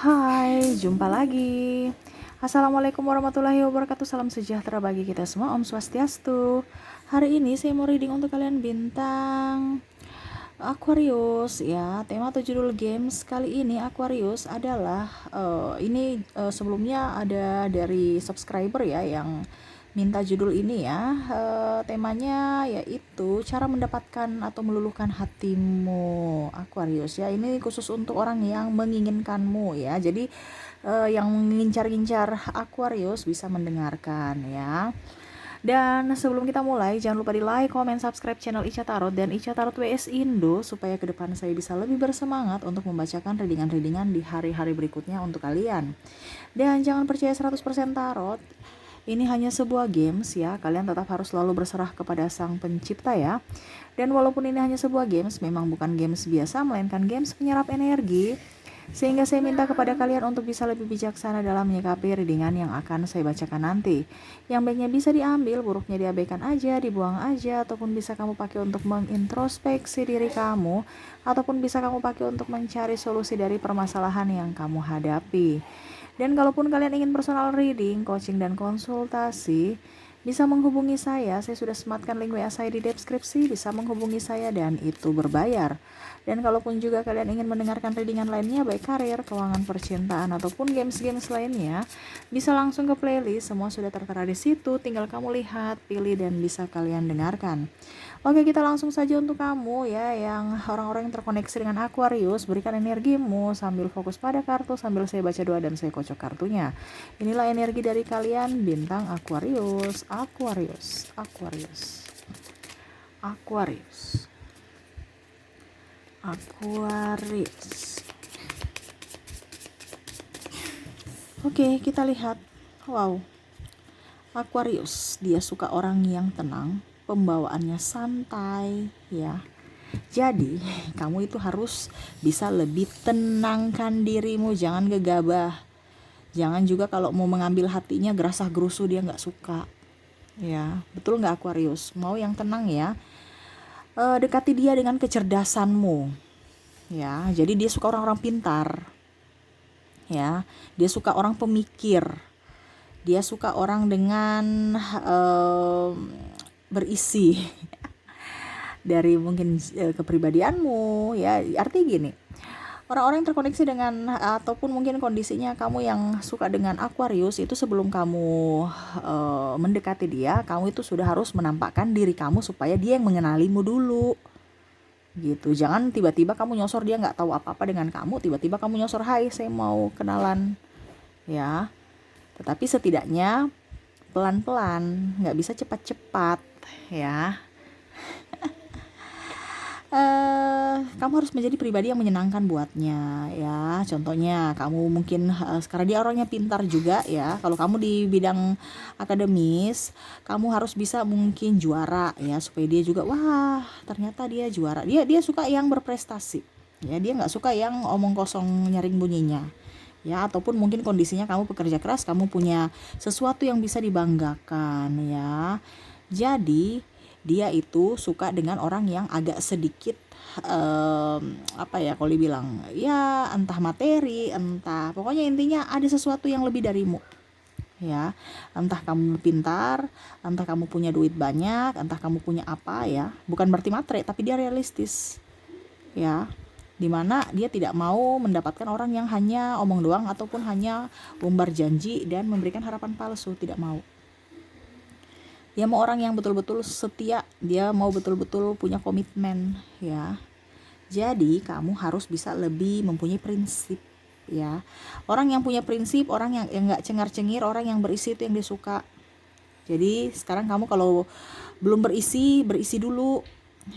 Hai, jumpa lagi. Assalamualaikum warahmatullahi wabarakatuh. Salam sejahtera bagi kita semua. Om Swastiastu. Hari ini saya mau reading untuk kalian bintang Aquarius ya. Tema atau judul games kali ini Aquarius adalah sebelumnya ada dari subscriber ya yang minta judul ini ya. Temanya yaitu cara mendapatkan atau meluluhkan hatimu Aquarius ya. Ini khusus untuk orang yang menginginkanmu ya. Jadi yang mengincar-incar Aquarius bisa mendengarkan ya. Dan sebelum kita mulai, jangan lupa di like, comment, subscribe channel Ica Tarot dan Ica Tarot WS Indo supaya ke depan saya bisa lebih bersemangat untuk membacakan readingan-readingan di hari-hari berikutnya untuk kalian. Dan jangan percaya 100% tarot. Ini hanya sebuah games ya, kalian tetap harus selalu berserah kepada sang pencipta ya. Dan walaupun ini hanya sebuah games, memang bukan games biasa, melainkan games penyerap energi. Sehingga saya minta kepada kalian untuk bisa lebih bijaksana dalam menyikapi readingan yang akan saya bacakan nanti. Yang baiknya bisa diambil, buruknya diabaikan aja, dibuang aja, ataupun bisa kamu pakai untuk mengintrospeksi diri kamu, ataupun bisa kamu pakai untuk mencari solusi dari permasalahan yang kamu hadapi. Dan kalaupun kalian ingin personal reading, coaching, dan konsultasi, bisa menghubungi saya sudah sematkan link WA saya di deskripsi, bisa menghubungi saya dan itu berbayar. Dan kalaupun juga kalian ingin mendengarkan readingan lainnya, baik karir, keuangan, percintaan, ataupun games-games lainnya, bisa langsung ke playlist, semua sudah tertera di situ, tinggal kamu lihat, pilih, dan bisa kalian dengarkan. Oke, kita langsung saja untuk kamu ya, yang orang-orang yang terkoneksi dengan Aquarius, berikan energimu sambil fokus pada kartu, sambil saya baca doa dan saya kocok kartunya. Inilah energi dari kalian, bintang Aquarius, Aquarius, Aquarius, Aquarius, Aquarius. Oke, kita lihat. Wow, Aquarius, dia suka orang yang tenang, pembawaannya santai ya. Jadi kamu itu harus bisa lebih tenangkan dirimu, jangan gegabah. Jangan juga kalau mau mengambil hatinya gerasah gerusu, dia nggak suka ya. Betul nggak Aquarius? Mau yang tenang ya. Dekati dia dengan kecerdasanmu ya. Jadi dia suka orang-orang pintar ya. Dia suka orang pemikir. Dia suka orang dengan berisi dari mungkin kepribadianmu ya. Artinya gini, orang-orang yang terkoneksi dengan ataupun mungkin kondisinya kamu yang suka dengan Aquarius itu, sebelum kamu mendekati dia, kamu itu sudah harus menampakkan diri kamu supaya dia yang mengenalimu dulu gitu. Jangan tiba-tiba kamu nyosor, dia nggak tahu apa-apa dengan kamu, tiba-tiba kamu nyosor, hai saya mau kenalan ya. Tetapi setidaknya pelan-pelan, nggak bisa cepat-cepat ya. Kamu harus menjadi pribadi yang menyenangkan buatnya ya. Contohnya kamu mungkin sekarang dia orangnya pintar juga ya. Kalau kamu di bidang akademis, kamu harus bisa mungkin juara ya, supaya dia juga wah ternyata dia juara. Dia suka yang berprestasi ya. Dia nggak suka yang omong kosong nyaring bunyinya ya. Ataupun mungkin kondisinya kamu pekerja keras, kamu punya sesuatu yang bisa dibanggakan ya. Jadi dia itu suka dengan orang yang agak sedikit kalau dibilang ya, entah materi, entah pokoknya intinya ada sesuatu yang lebih darimu ya. Entah kamu pintar, entah kamu punya duit banyak, entah kamu punya apa ya, bukan berarti materi, tapi dia realistis ya, dimana dia tidak mau mendapatkan orang yang hanya omong doang ataupun hanya umbar janji dan memberikan harapan palsu. Tidak mau. Dia mau orang yang betul-betul setia, dia mau betul-betul punya komitmen ya. Jadi kamu harus bisa lebih mempunyai prinsip ya. Orang yang punya prinsip, orang yang nggak cengar-cengir, orang yang berisi itu yang dia suka. Jadi sekarang kamu kalau belum berisi dulu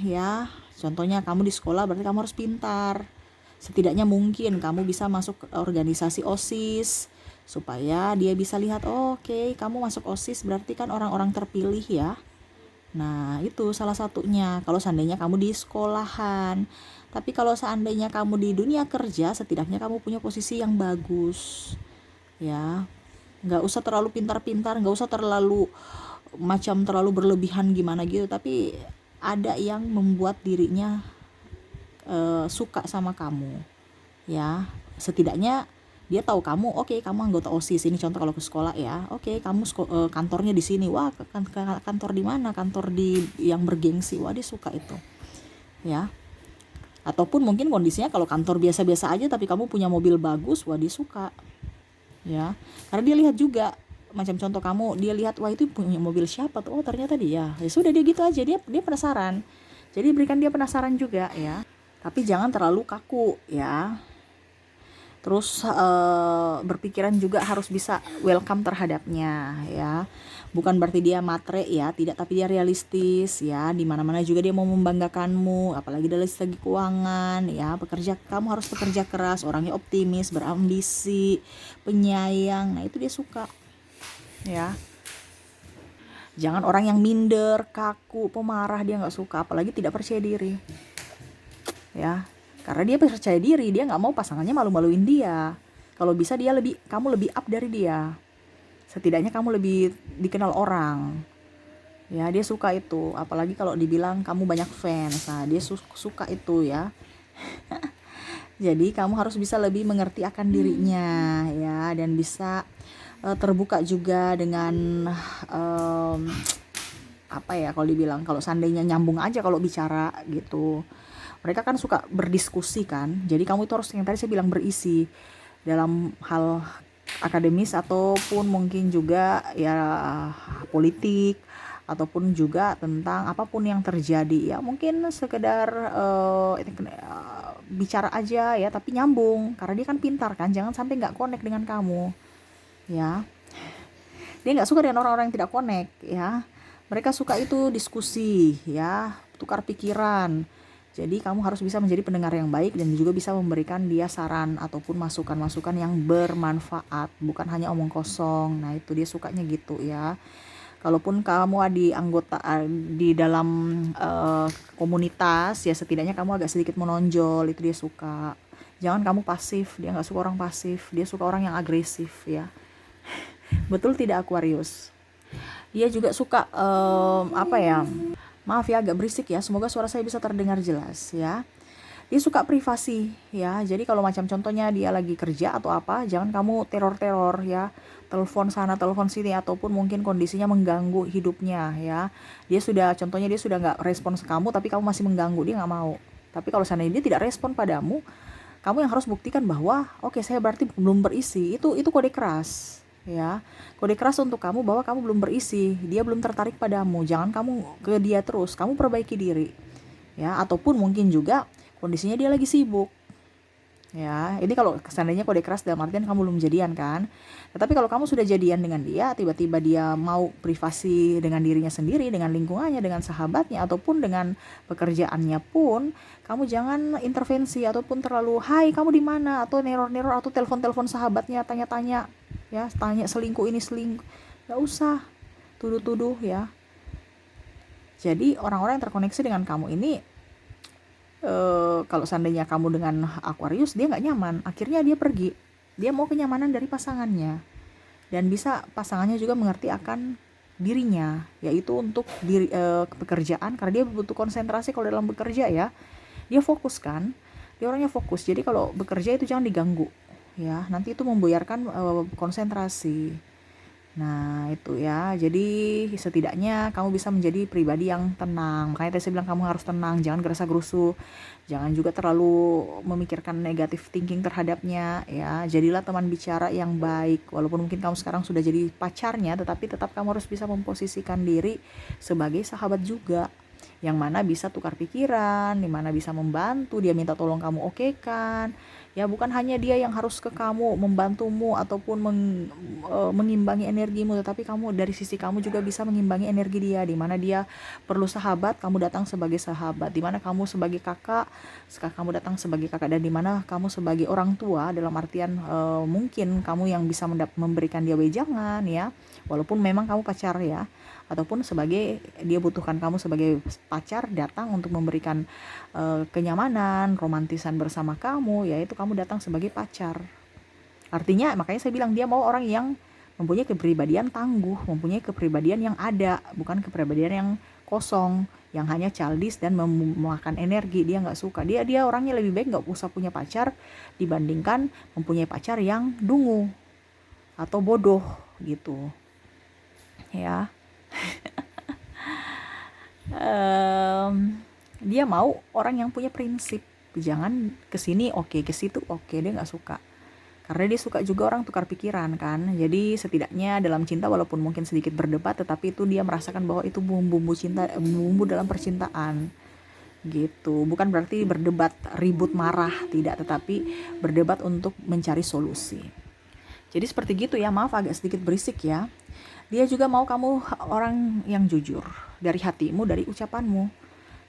ya. Contohnya kamu di sekolah, berarti kamu harus pintar. Setidaknya mungkin kamu bisa masuk organisasi OSIS supaya dia bisa lihat, oke, kamu masuk OSIS berarti kan orang-orang terpilih ya. Nah itu salah satunya kalau seandainya kamu di sekolahan. Tapi kalau seandainya kamu di dunia kerja, setidaknya kamu punya posisi yang bagus ya. Nggak usah terlalu pintar-pintar, nggak usah terlalu berlebihan gimana gitu, tapi ada yang membuat dirinya suka sama kamu ya. Setidaknya Dia tahu kamu, oke, kamu anggota OSIS. Ini contoh kalau ke sekolah ya. Oke, kamu kantornya di sini. Wah, kantor di mana? Kantor di yang bergengsi. Wah, dia suka itu. Ya. Ataupun mungkin kondisinya kalau kantor biasa-biasa aja tapi kamu punya mobil bagus, wah dia suka. Ya. Karena dia lihat juga, macam contoh kamu, dia lihat wah itu punya mobil siapa tuh? Oh, ternyata dia. Ya sudah, dia gitu aja, dia penasaran. Jadi berikan dia penasaran juga ya. Tapi jangan terlalu kaku ya. Terus berpikiran juga harus bisa welcome terhadapnya ya. Bukan berarti dia matre ya, tidak, tapi dia realistis ya. Di mana-mana juga dia mau membanggakanmu, apalagi dari segi keuangan ya. Kamu harus bekerja keras, orangnya optimis, berambisi, penyayang. Nah, itu dia suka ya. Jangan orang yang minder, kaku, pemarah, dia nggak suka, apalagi tidak percaya diri ya. Karena dia percaya diri, dia nggak mau pasangannya malu-maluin dia. Kalau bisa kamu lebih up dari dia. Setidaknya kamu lebih dikenal orang. Ya, dia suka itu. Apalagi kalau dibilang kamu banyak fans. Nah, dia suka itu ya. Jadi kamu harus bisa lebih mengerti akan dirinya ya, dan bisa terbuka juga dengan apa ya, kalau dibilang, kalau seandainya nyambung aja kalau bicara gitu. Mereka kan suka berdiskusi kan, jadi kamu itu harus, yang tadi saya bilang, berisi dalam hal akademis ataupun mungkin juga ya politik, ataupun juga tentang apapun yang terjadi ya, mungkin sekedar bicara aja ya, tapi nyambung, karena dia kan pintar kan, jangan sampai nggak connect dengan kamu ya. Dia nggak suka dengan orang-orang yang tidak connect ya. Mereka suka itu diskusi ya, tukar pikiran. Jadi kamu harus bisa menjadi pendengar yang baik dan juga bisa memberikan dia saran ataupun masukan-masukan yang bermanfaat, bukan hanya omong kosong. Nah, itu dia sukanya gitu ya. Kalaupun kamu di dalam komunitas ya, setidaknya kamu agak sedikit menonjol, itu dia suka. Jangan kamu pasif, dia nggak suka orang pasif, dia suka orang yang agresif ya. Betul tidak, Aquarius? Dia juga suka apa ya? Maaf ya agak berisik ya. Semoga suara saya bisa terdengar jelas ya. Dia suka privasi ya. Jadi kalau macam contohnya dia lagi kerja atau apa, jangan kamu teror-teror ya. Telepon sana, telepon sini, ataupun mungkin kondisinya mengganggu hidupnya ya. Contohnya dia sudah nggak respon ke kamu, tapi kamu masih mengganggu, dia nggak mau. Tapi kalau seandainya dia tidak respon padamu, kamu yang harus buktikan bahwa oke, saya berarti belum berisi. Itu kode keras ya. Kode keras untuk kamu bahwa kamu belum berisi, dia belum tertarik padamu. Jangan kamu ke dia terus, kamu perbaiki diri ya. Ataupun mungkin juga kondisinya dia lagi sibuk ya. Ini kalau seandainya kode keras dalam artian kamu belum jadian kan. Tetapi kalau kamu sudah jadian dengan dia, tiba-tiba dia mau privasi dengan dirinya sendiri, dengan lingkungannya, dengan sahabatnya, ataupun dengan pekerjaannya pun, kamu jangan intervensi ataupun terlalu, hai kamu di mana, atau neror-neror, atau telepon-telepon sahabatnya, tanya-tanya ya, tanya selingkuh ini selingkuh. Gak usah tuduh-tuduh ya. Jadi orang-orang yang terkoneksi dengan kamu ini, kalau seandainya kamu dengan Aquarius, dia nggak nyaman, akhirnya dia pergi. Dia mau kenyamanan dari pasangannya, dan bisa pasangannya juga mengerti akan dirinya, yaitu untuk pekerjaan, karena dia butuh konsentrasi kalau dalam bekerja ya. Dia fokus kan, dia orangnya fokus. Jadi kalau bekerja itu jangan diganggu ya, nanti itu membuyarkan konsentrasi. Nah itu ya, jadi setidaknya kamu bisa menjadi pribadi yang tenang. Makanya tadi saya bilang kamu harus tenang, jangan gerasa gerusu, jangan juga terlalu memikirkan negatif thinking terhadapnya ya. Jadilah teman bicara yang baik, walaupun mungkin kamu sekarang sudah jadi pacarnya, tetapi tetap kamu harus bisa memposisikan diri sebagai sahabat juga, yang mana bisa tukar pikiran, yang mana bisa membantu. Dia minta tolong kamu oke kan ya, bukan hanya dia yang harus ke kamu membantumu ataupun mengimbangi energimu, tetapi kamu dari sisi kamu juga bisa mengimbangi energi dia. Di mana dia perlu sahabat, kamu datang sebagai sahabat. Di mana kamu sebagai kakak, kamu datang sebagai kakak. Dan di mana kamu sebagai orang tua, dalam artian mungkin kamu yang bisa memberikan dia wejangan ya, walaupun memang kamu pacar ya, ataupun sebagai dia butuhkan kamu sebagai pacar, datang untuk memberikan kenyamanan, romantisan bersama kamu, yaitu kamu datang sebagai pacar. Artinya makanya saya bilang dia mau orang yang mempunyai kepribadian tangguh, mempunyai kepribadian yang ada, bukan kepribadian yang kosong, yang hanya childish dan memakan energi. Dia nggak suka. Dia orangnya lebih baik nggak usah punya pacar dibandingkan mempunyai pacar yang dungu atau bodoh gitu ya. Dia mau orang yang punya prinsip, jangan kesini oke, ke situ oke. Dia nggak suka, karena dia suka juga orang tukar pikiran kan. Jadi setidaknya dalam cinta walaupun mungkin sedikit berdebat, tetapi itu dia merasakan bahwa itu bumbu cinta, bumbu dalam percintaan gitu. Bukan berarti berdebat ribut marah, tidak, tetapi berdebat untuk mencari solusi. Jadi seperti gitu ya. Maaf agak sedikit berisik ya. Dia juga mau kamu orang yang jujur, dari hatimu, dari ucapanmu.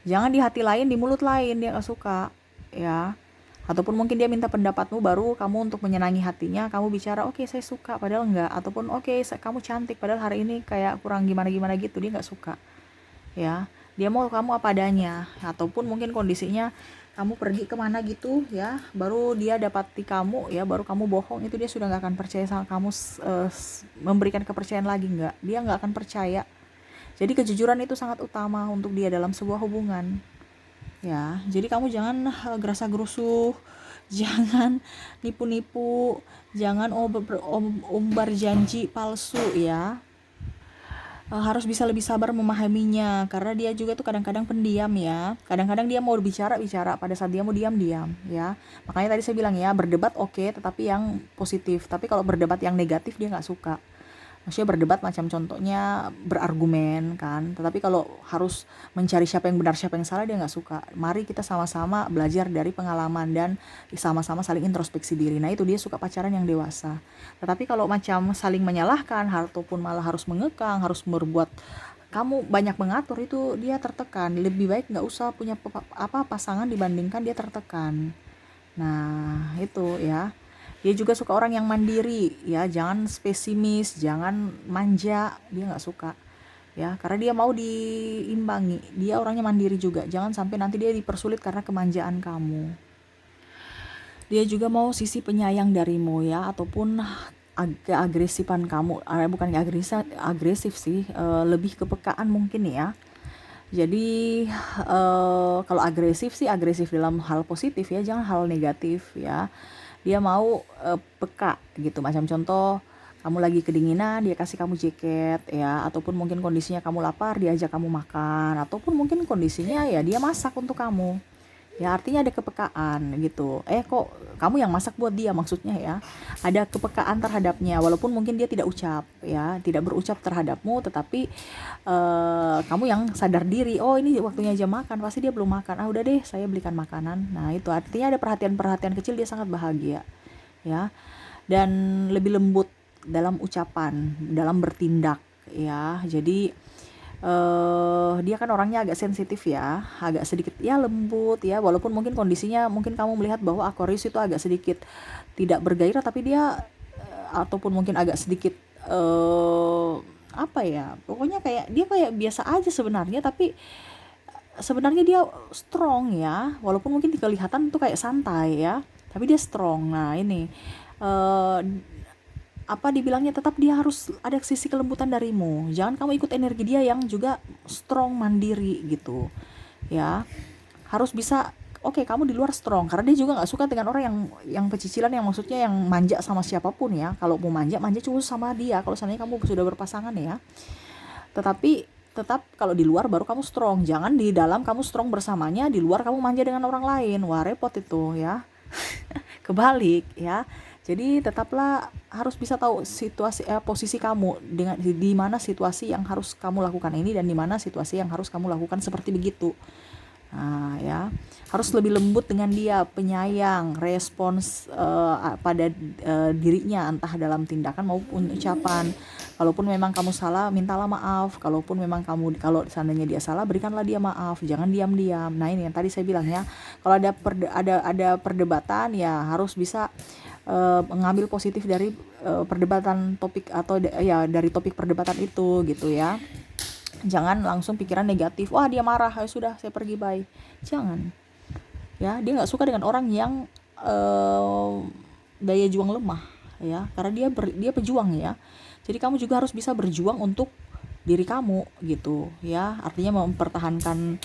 Jangan di hati lain, di mulut lain. Dia gak suka ya. Ataupun mungkin dia minta pendapatmu, baru kamu untuk menyenangi hatinya kamu bicara oke, saya suka, padahal enggak. Ataupun oke, kamu cantik, padahal hari ini kayak kurang gimana-gimana gitu. Dia gak suka ya. Dia mau kamu apa adanya. Ataupun mungkin kondisinya kamu pergi kemana gitu ya, baru dia dapati kamu ya, baru kamu bohong, itu dia sudah gak akan percaya sama kamu, memberikan kepercayaan lagi. Dia gak akan percaya. Jadi kejujuran itu sangat utama untuk dia dalam sebuah hubungan ya. Jadi kamu jangan gerasa-gerusuh, jangan nipu-nipu, jangan umbar janji palsu ya. Harus bisa lebih sabar memahaminya, karena dia juga tuh kadang-kadang pendiam ya. Kadang-kadang dia mau bicara, pada saat dia mau diam ya. Makanya tadi saya bilang ya, berdebat oke, tetapi yang positif. Tapi kalau berdebat yang negatif dia nggak suka. Maksudnya berdebat macam contohnya berargumen kan, tetapi kalau harus mencari siapa yang benar siapa yang salah dia nggak suka. Mari kita sama-sama belajar dari pengalaman dan sama-sama saling introspeksi diri. Nah itu dia suka pacaran yang dewasa. Tetapi kalau macam saling menyalahkan ataupun malah harus mengekang, harus berbuat kamu banyak mengatur, itu dia tertekan. Lebih baik nggak usah punya pasangan dibandingkan dia tertekan. Nah itu ya. Dia juga suka orang yang mandiri ya, jangan pesimis, jangan manja. Dia nggak suka ya, karena dia mau diimbangi. Dia orangnya mandiri juga, jangan sampai nanti dia dipersulit karena kemanjaan kamu. Dia juga mau sisi penyayang darimu ya, ataupun keagresifan kamu. Bukan agresif sih, lebih kepekaan mungkin ya. Jadi kalau agresif sih agresif dalam hal positif ya, jangan hal negatif ya. Dia mau peka gitu. Macam contoh, kamu lagi kedinginan, dia kasih kamu jaket ya. Ataupun mungkin kondisinya kamu lapar, dia ajak kamu makan. Ataupun mungkin kondisinya ya dia masak untuk kamu ya. Artinya ada kepekaan gitu. Kok kamu yang masak buat dia, maksudnya ya. Ada kepekaan terhadapnya, walaupun mungkin dia tidak ucap ya, tidak berucap terhadapmu, tetapi kamu yang sadar diri, oh ini waktunya jam makan, pasti dia belum makan, udah deh saya belikan makanan. Nah itu artinya ada perhatian-perhatian kecil, dia sangat bahagia ya. Dan lebih lembut dalam ucapan, dalam bertindak ya. Jadi dia kan orangnya agak sensitif ya, agak sedikit ya lembut ya, walaupun mungkin kondisinya mungkin kamu melihat bahwa Aquarius itu agak sedikit tidak bergairah, tapi dia ataupun mungkin agak sedikit apa ya, pokoknya dia kayak biasa aja sebenarnya, tapi sebenarnya dia strong ya, walaupun mungkin kelihatan tuh kayak santai ya, tapi dia strong. Nah ini dibilangnya, tetap dia harus ada sisi kelembutan darimu. Jangan kamu ikut energi dia yang juga strong, mandiri gitu ya. Harus bisa kamu di luar strong, karena dia juga nggak suka dengan orang yang pecicilan, yang maksudnya yang manja sama siapapun ya. Kalau mau manja cuma sama dia, kalau seandainya kamu sudah berpasangan ya. Tetapi tetap kalau di luar baru kamu strong. Jangan di dalam kamu strong bersamanya, di luar kamu manja dengan orang lain. Wah repot itu ya. Kebalik ya. Jadi tetaplah harus bisa tahu situasi, posisi kamu dengan di mana situasi yang harus kamu lakukan ini, dan di mana situasi yang harus kamu lakukan seperti begitu. Nah ya, harus lebih lembut dengan dia, penyayang, respons pada dirinya, entah dalam tindakan maupun ucapan. Kalaupun memang kamu salah, mintalah maaf. Kalau seandainya dia salah, berikanlah dia maaf, jangan diam-diam. Nah ini yang tadi saya bilang ya, kalau ada perdebatan ya harus bisa mengambil positif dari perdebatan topik, atau dari topik perdebatan itu gitu ya. Jangan langsung pikiran negatif, wah dia marah, sudah saya pergi, bye. Jangan ya, dia nggak suka dengan orang yang daya juang lemah ya, karena dia pejuang ya. Jadi kamu juga harus bisa berjuang untuk diri kamu gitu ya, artinya mempertahankan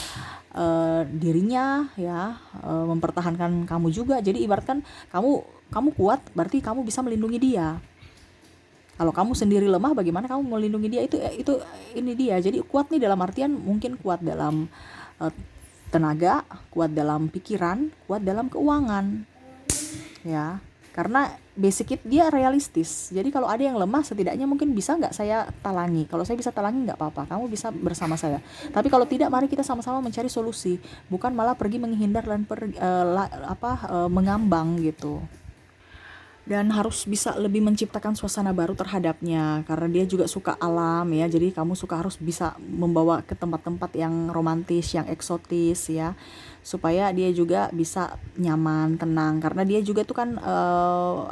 dirinya ya, mempertahankan kamu juga. Jadi ibaratkan kamu kuat, berarti kamu bisa melindungi dia. Kalau kamu sendiri lemah, bagaimana kamu melindungi dia? Itu ini dia. Jadi kuat nih dalam artian mungkin kuat dalam eh, tenaga, kuat dalam pikiran, kuat dalam keuangan ya. Karena basic dia realistis. Jadi kalau ada yang lemah, setidaknya mungkin bisa nggak saya talangi. Kalau saya bisa talangi nggak apa-apa, kamu bisa bersama saya. Tapi kalau tidak, mari kita sama-sama mencari solusi, bukan malah pergi menghindar dan mengambang gitu. Dan harus bisa lebih menciptakan suasana baru terhadapnya, karena dia juga suka alam ya. Jadi kamu harus bisa membawa ke tempat-tempat yang romantis, yang eksotis ya, supaya dia juga bisa nyaman, tenang, karena dia juga tuh kan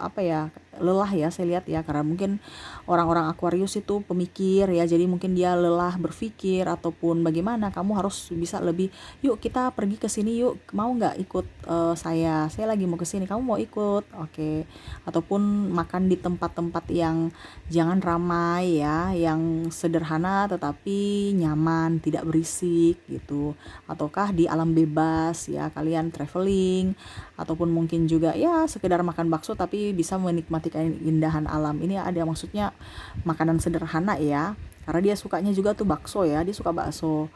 apa ya, lelah ya, saya lihat ya, karena mungkin orang-orang Aquarius itu pemikir ya, jadi mungkin dia lelah berpikir ataupun bagaimana. Kamu harus bisa lebih, yuk kita pergi ke sini yuk, mau nggak ikut saya lagi mau ke sini, kamu mau ikut, oke. Ataupun makan di tempat-tempat yang jangan ramai ya, yang sederhana tetapi nyaman, tidak berisik gitu. Ataukah di alam bebas ya, kalian traveling, ataupun mungkin juga ya sekedar makan bakso tapi bisa menikmati keindahan alam. Ini ada maksudnya makanan sederhana ya, karena dia sukanya juga tuh bakso ya, dia suka bakso.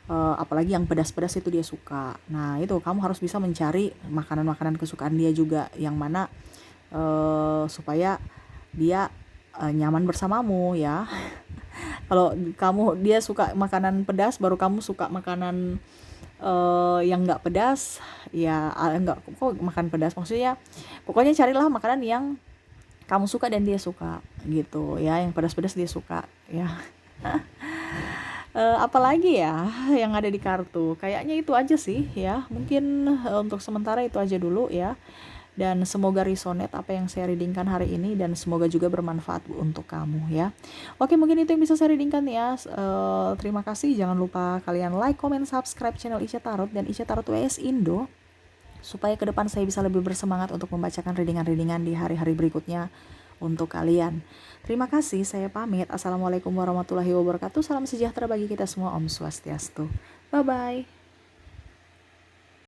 Apalagi yang pedas-pedas itu dia suka. Nah itu kamu harus bisa mencari makanan-makanan kesukaan dia juga, yang mana supaya dia nyaman bersamamu ya. Kalau dia suka makanan pedas, baru kamu suka makanan yang nggak pedas ya, nggak kok makan pedas, maksudnya pokoknya carilah makanan yang kamu suka dan dia suka gitu ya, yang pedas-pedas dia suka ya. Apalagi ya yang ada di kartu, kayaknya itu aja sih ya, mungkin untuk sementara itu aja dulu ya. Dan semoga resonate apa yang saya readingkan hari ini, dan semoga juga bermanfaat untuk kamu ya. Oke, mungkin itu yang bisa saya readingkan ya. Terima kasih. Jangan lupa kalian like, comment, subscribe channel Ica Tarot dan Ica Tarot WS Indo, supaya ke depan saya bisa lebih bersemangat untuk membacakan readingan-readingan di hari-hari berikutnya untuk kalian. Terima kasih, saya pamit. Assalamualaikum warahmatullahi wabarakatuh. Salam sejahtera bagi kita semua. Om Swastiastu. Bye-bye.